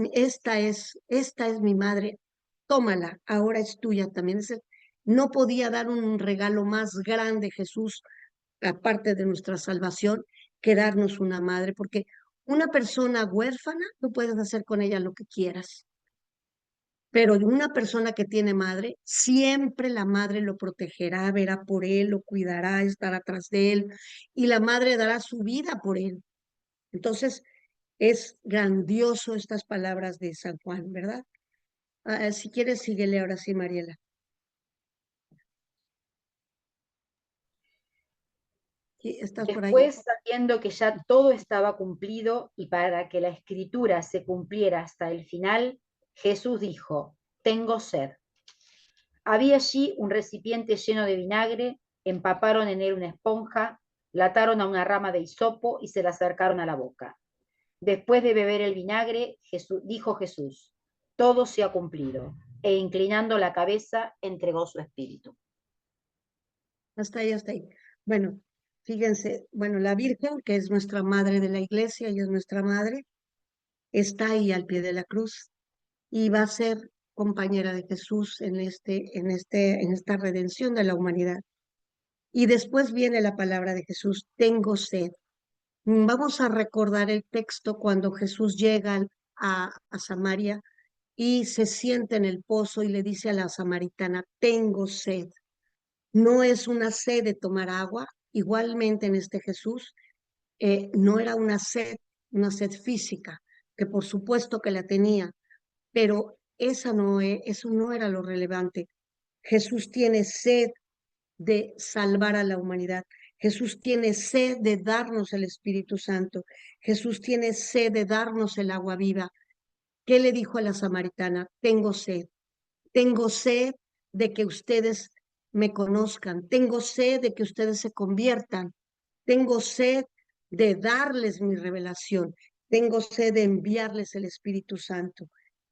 mi madre, tómala, ahora es tuya también. No podía dar un regalo más grande Jesús, aparte de nuestra salvación, que darnos una madre, porque una persona huérfana, tú puedes hacer con ella lo que quieras, pero una persona que tiene madre, siempre la madre lo protegerá, verá por él, lo cuidará, estará atrás de él, y la madre dará su vida por él. Entonces, es grandioso estas palabras de San Juan, ¿verdad? Si quieres, síguele ahora sí, Mariela. ¿Sí? ¿Estás por ahí? Después, sabiendo que ya todo estaba cumplido y para que la escritura se cumpliera hasta el final, Jesús dijo, tengo sed. Había allí un recipiente lleno de vinagre, empaparon en él una esponja, la ataron a una rama de hisopo y se la acercaron a la boca. Después de beber el vinagre, dijo Jesús, todo se ha cumplido, e inclinando la cabeza, entregó su espíritu. Hasta ahí, hasta ahí. Bueno, fíjense, bueno, la Virgen, que es nuestra madre de la iglesia y es nuestra madre, está ahí al pie de la cruz y va a ser compañera de Jesús en esta redención de la humanidad. Y después viene la palabra de Jesús, tengo sed. Vamos a recordar el texto cuando Jesús llega a Samaria y se sienta en el pozo y le dice a la samaritana, tengo sed. No es una sed de tomar agua, igualmente en este Jesús, no era una sed física, que por supuesto que la tenía, pero eso no era lo relevante. Jesús tiene sed de salvar a la humanidad. Jesús tiene sed de darnos el Espíritu Santo. Jesús tiene sed de darnos el agua viva. ¿Qué le dijo a la samaritana? Tengo sed de que ustedes me conozcan, tengo sed de que ustedes se conviertan, tengo sed de darles mi revelación, tengo sed de enviarles el Espíritu Santo.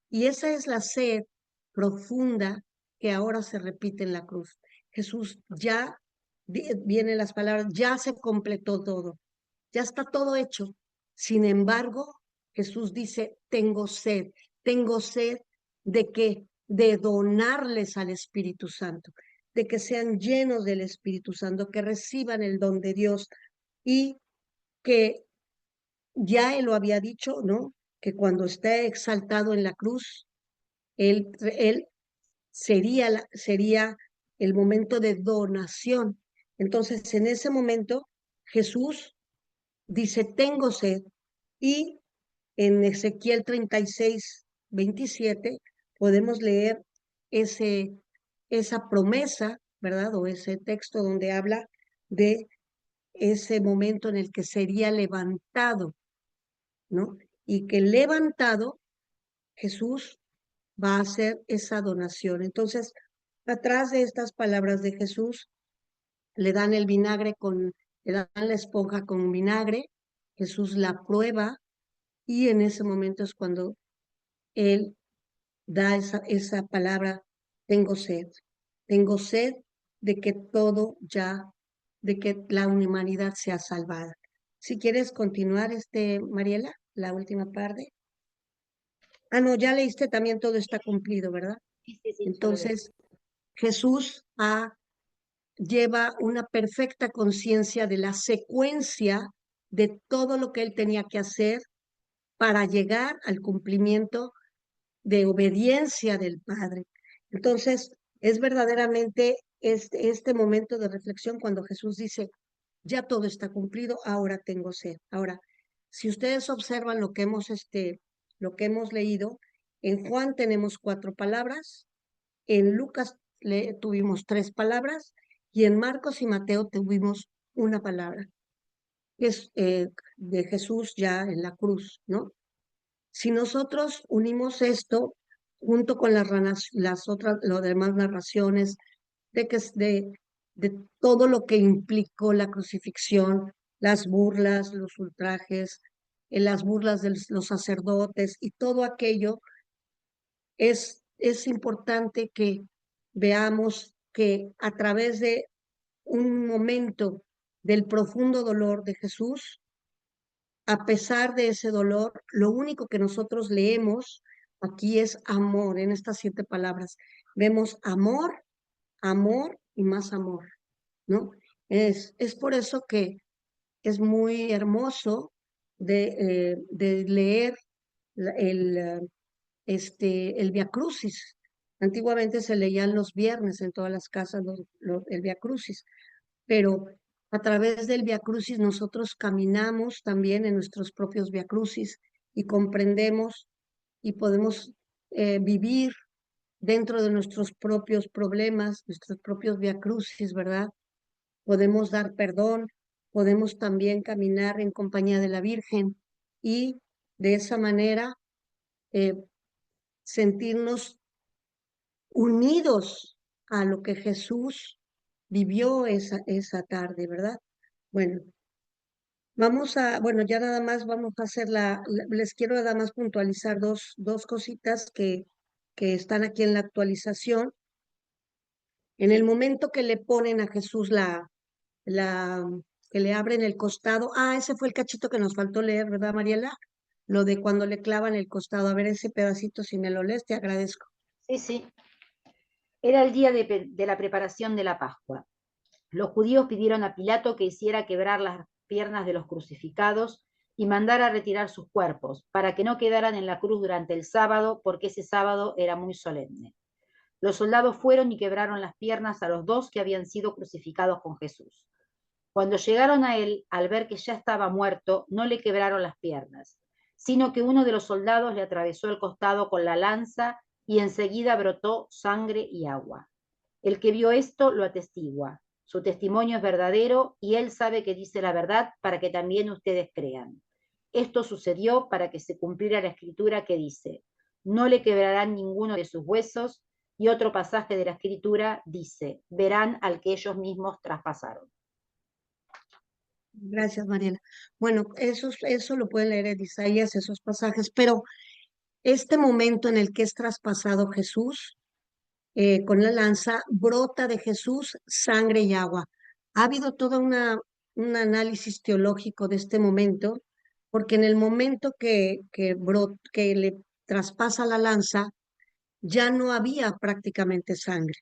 Y esa es la sed profunda que ahora se repite en la cruz. Jesús ya, vienen las palabras, ya se completó todo, ya está todo hecho. Sin embargo, Jesús dice, tengo sed de que, de donarles al Espíritu Santo, de que sean llenos del Espíritu Santo, que reciban el don de Dios y que ya Él lo había dicho, ¿no? Que cuando esté exaltado en la cruz, Él sería el momento de donación. Entonces, en ese momento, Jesús dice, tengo sed, y en Ezequiel 36:27 podemos leer esa promesa, ¿verdad? O ese texto donde habla de ese momento en el que sería levantado, ¿no? Y que levantado, Jesús va a hacer esa donación. Entonces, atrás de estas palabras de Jesús, le dan el vinagre le dan la esponja con vinagre, Jesús la prueba y en ese momento es cuando Él da esa palabra, tengo sed de que todo ya, de que la humanidad sea salvada. Si quieres continuar, Mariela, la última parte. Ah, no, ya leíste también todo está cumplido, ¿verdad? Sí, sí, sí, ya lo leí. Entonces, Jesús lleva una perfecta conciencia de la secuencia de todo lo que él tenía que hacer para llegar al cumplimiento de obediencia del Padre. Entonces, es verdaderamente este momento de reflexión cuando Jesús dice, ya todo está cumplido, ahora tengo sed. Ahora, si ustedes observan lo que hemos leído, en Juan tenemos 4 palabras, en Lucas tuvimos 3 palabras y en Marcos y Mateo tuvimos una palabra, que es de Jesús ya en la cruz, ¿no? Si nosotros unimos esto junto con las otras, las demás narraciones de todo lo que implicó la crucifixión, las burlas, los ultrajes, las burlas de los sacerdotes y todo aquello, es importante que veamos que a través de un momento del profundo dolor de Jesús, a pesar de ese dolor, lo único que nosotros leemos aquí es amor, en estas 7 palabras. Vemos amor, amor y más amor, ¿no? Es por eso que es muy hermoso de leer el Via Crucis. Antiguamente se leían los viernes en todas las casas el Via Crucis, pero a través del Via Crucis nosotros caminamos también en nuestros propios Via Crucis y comprendemos y podemos vivir dentro de nuestros propios problemas, nuestros propios Via Crucis, ¿verdad? Podemos dar perdón, podemos también caminar en compañía de la Virgen y de esa manera eh, sentirnos unidos a lo que Jesús vivió esa tarde, ¿verdad? Bueno, bueno, ya nada más vamos a hacer les quiero nada más puntualizar dos cositas que están aquí en la actualización. En el momento que le ponen a Jesús que le abren el costado, ese fue el cachito que nos faltó leer, ¿verdad, Mariela? Lo de cuando le clavan el costado. A ver, ese pedacito, si me lo lees, te agradezco. Sí, sí. Era el día de la preparación de la Pascua. Los judíos pidieron a Pilato que hiciera quebrar las piernas de los crucificados y mandara retirar sus cuerpos, para que no quedaran en la cruz durante el sábado, porque ese sábado era muy solemne. Los soldados fueron y quebraron las piernas a los 2 que habían sido crucificados con Jesús. Cuando llegaron a él, al ver que ya estaba muerto, no le quebraron las piernas, sino que uno de los soldados le atravesó el costado con la lanza y enseguida brotó sangre y agua. El que vio esto lo atestigua. Su testimonio es verdadero y él sabe que dice la verdad para que también ustedes crean. Esto sucedió para que se cumpliera la escritura que dice, no le quebrarán ninguno de sus huesos, y otro pasaje de la escritura dice, verán al que ellos mismos traspasaron. Gracias, Mariela. Bueno, eso lo pueden leer en Isaías, esos pasajes, pero este momento en el que es traspasado Jesús con la lanza, brota de Jesús sangre y agua. Ha habido todo un análisis teológico de este momento, porque en el momento que le traspasa la lanza, ya no había prácticamente sangre.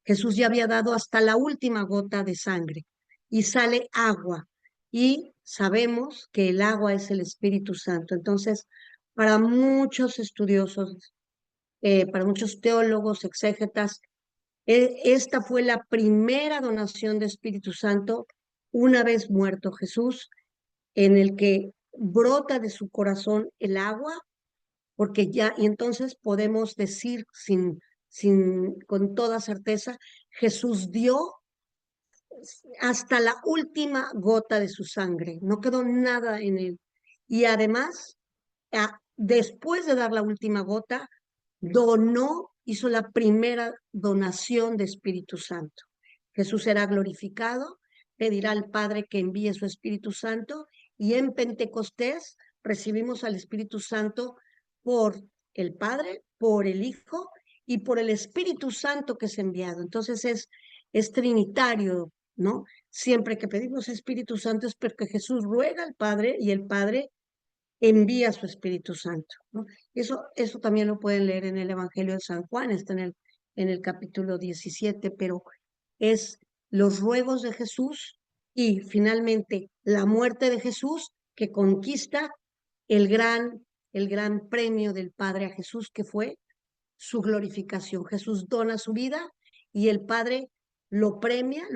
Jesús ya había dado hasta la última gota de sangre y sale agua. Y sabemos que el agua es el Espíritu Santo. Entonces, para muchos estudiosos, para muchos teólogos, exégetas, esta fue la primera donación de Espíritu Santo una vez muerto Jesús, en el que brota de su corazón el agua, porque ya, y entonces podemos decir con toda certeza, Jesús dio hasta la última gota de su sangre, no quedó nada en él. Y además, después de dar la última gota, hizo la primera donación de Espíritu Santo. Jesús será glorificado, pedirá al Padre que envíe su Espíritu Santo, y en Pentecostés recibimos al Espíritu Santo por el Padre, por el Hijo y por el Espíritu Santo que es enviado. Entonces es trinitario, ¿no? Siempre que pedimos Espíritu Santo es porque Jesús ruega al Padre y el Padre envía su Espíritu Santo, ¿no? Eso también lo pueden leer en el Evangelio de San Juan, está en el capítulo 17, pero es los ruegos de Jesús y finalmente la muerte de Jesús que conquista el gran premio del Padre a Jesús, que fue su glorificación. Jesús dona su vida y el Padre lo premia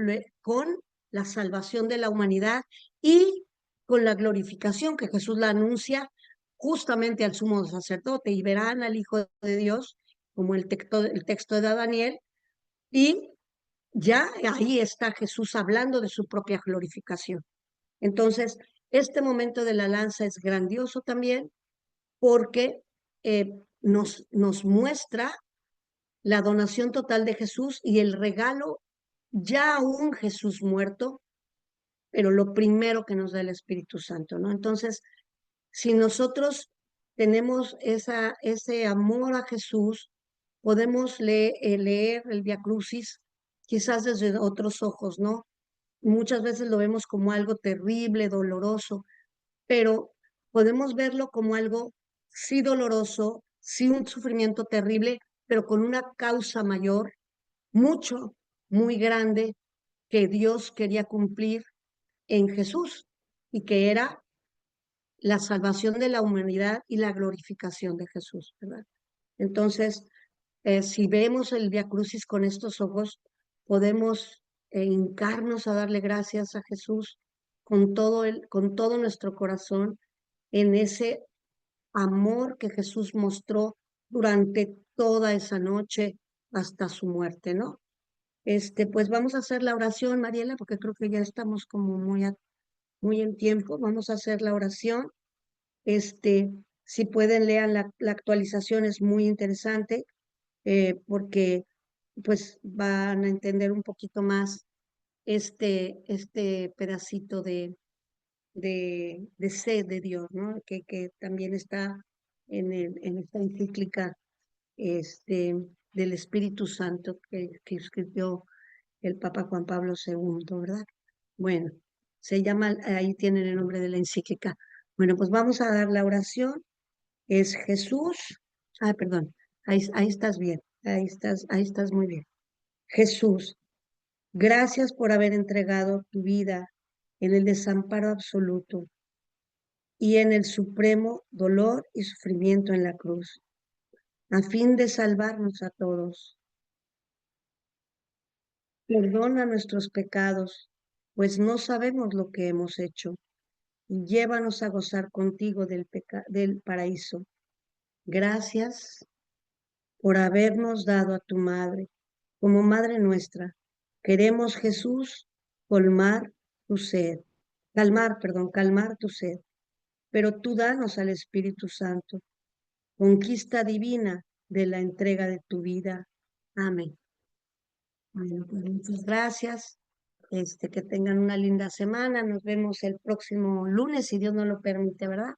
con la salvación de la humanidad y con la glorificación que Jesús la anuncia justamente al sumo sacerdote, y verán al Hijo de Dios, como el texto de Daniel, y ya ahí está Jesús hablando de su propia glorificación. Entonces, este momento de la lanza es grandioso también porque nos muestra la donación total de Jesús y el regalo ya un Jesús muerto, pero lo primero que nos da el Espíritu Santo, ¿no? Entonces, si nosotros tenemos ese amor a Jesús, podemos leer el Vía Crucis quizás desde otros ojos, ¿no? Muchas veces lo vemos como algo terrible, doloroso, pero podemos verlo como algo sí doloroso, sí un sufrimiento terrible, pero con una causa mayor, mucho, muy grande, que Dios quería cumplir en Jesús, y que era la salvación de la humanidad y la glorificación de Jesús, ¿verdad? Entonces, si vemos el Vía Crucis con estos ojos, podemos hincarnos a darle gracias a Jesús con todo nuestro corazón, en ese amor que Jesús mostró durante toda esa noche hasta su muerte, ¿no? Pues vamos a hacer la oración, Mariela, porque creo que ya estamos como muy en tiempo. Vamos a hacer la oración. Si pueden, lean la actualización, es muy interesante, porque pues van a entender un poquito más este pedacito de sed de Dios, ¿no? Que también está en esta encíclica del Espíritu Santo que escribió el Papa Juan Pablo II, ¿verdad? Bueno, ahí tienen el nombre de la encíclica. Bueno, pues vamos a dar la oración. Es Jesús, perdón, ahí estás bien, ahí estás muy bien. Jesús, gracias por haber entregado tu vida en el desamparo absoluto y en el supremo dolor y sufrimiento en la cruz, a fin de salvarnos a todos. Perdona nuestros pecados, pues no sabemos lo que hemos hecho, y llévanos a gozar contigo del paraíso. Gracias por habernos dado a tu madre como madre nuestra. Queremos, Jesús, calmar tu sed, pero tú danos al Espíritu Santo, conquista divina de la entrega de tu vida. Amén. Bueno, pues muchas gracias. Que tengan una linda semana. Nos vemos el próximo lunes, si Dios nos lo permite, ¿verdad?